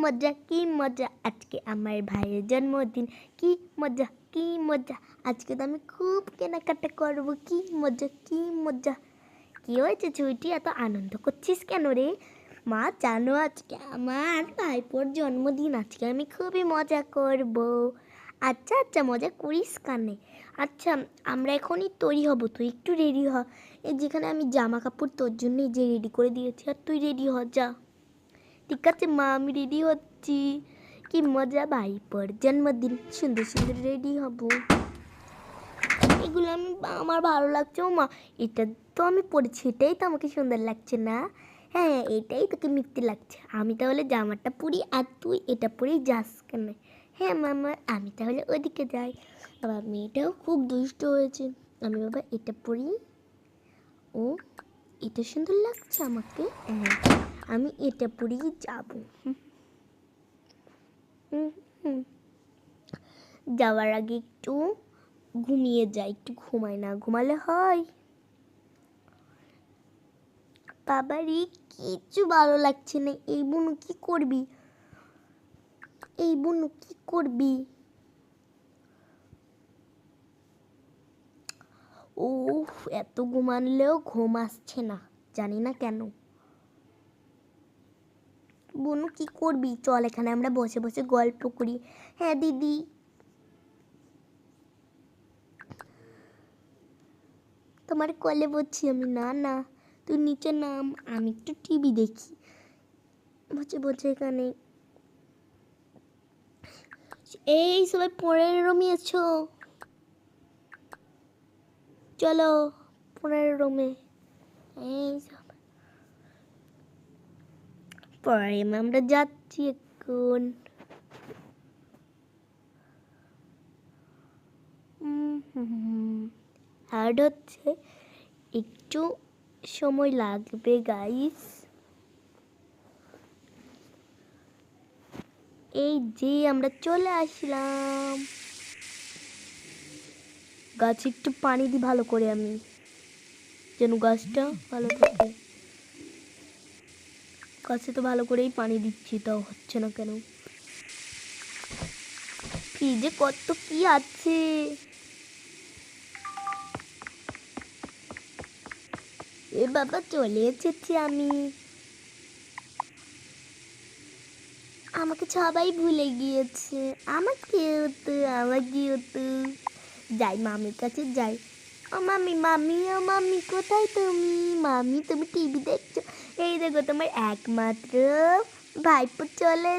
মজা কি মজা, আজকে আমার ভাইয়ের জন্মদিন। কি মজা কি মজা, আজকে তো আমি খুব কেনাকাটা করবো। কি মজা কি মজা। কি হয়েছে ছুটি, এত আনন্দ করছিস কেন রে? মা জানো আজকে আমার ভাইপোর জন্মদিন, আজকে আমি খুবই মজা করব। আচ্ছা আচ্ছা, মজা করিস কানে। আচ্ছা, আমরা এখনই তৈরি হব, তুই একটু রেডি হ। এই যেখানে আমি জামা কাপড় তোর জন্যই যে রেডি করে দিয়েছি, আর তুই রেডি হ যা। ঠিক আছে মা, আমি রেডি হচ্ছি। কি মজা, ভাইপোর জন্মদিন, সুন্দর সুন্দর রেডি হব। এগুলো আমার ভালো লাগছে। ও মা, এটা তো আমি পরেছি, এটাই তো আমাকে সুন্দর লাগছে না? হ্যাঁ, এটাই তোকে মিথ্যে লাগছে। আমি তাহলে জামাটা পরি আর তুই এটা পরেই যাস কেন? হ্যাঁ মামা, আমি তাহলে ওদিকে যাই। বাবা, মেয়েটাও খুব দুষ্ট হয়েছে। আমি বাবা এটা পরি। ও, এটা সুন্দর লাগছে আমাকে। হ্যাঁ, আমি এটা পরেই যাবো। যাওয়ার আগে একটু ঘুমিয়ে যাই, একটু ঘুমাই, না ঘুমালে হয়? বাবারই কিচ্ছু ভালো লাগছে না। এই বুনু কি করবি? এই বুনু কি করবি? ও, এত ঘুমানলেও ঘুম আসছে না, জানি না কেন। বুনু কি করবি? চল এখানে আমরা বসে বসে গল্প করি। হ্যাঁ দিদি। তোমার কোলে বসছি আমি। না না, তুই নিচে নাম, আমি একটু টিভি দেখি বসে বসে এখানে। এই সবাই পরের রুমে এসো, চলো পরের রুমে। এই পরে আমরা যাচ্ছি এখন। হার্ড হচ্ছে, একটু সময় লাগবে গাইস। এই যে আমরা চলে আসলাম। গাছে একটু পানি দিই ভালো করে আমি, যেন গাছটা ভালো থাকে। গাছে তো ভালো করেই পানি দিচ্ছি, তাও হচ্ছে না কেন? কি যে কত কি আছে। এ বাবা, চলে এসেছি আমি। আমাকে সবাই ভুলে গিয়েছে। আমাকে হতো, আমাকে হতো। যাই মামির কাছে যাই। ও মামি, মামি, ও মামি কোথায় তুমি? মামি, তুমি টিভি দেখছো? এই দেখো তোমার একমাত্র ভাইপো চলে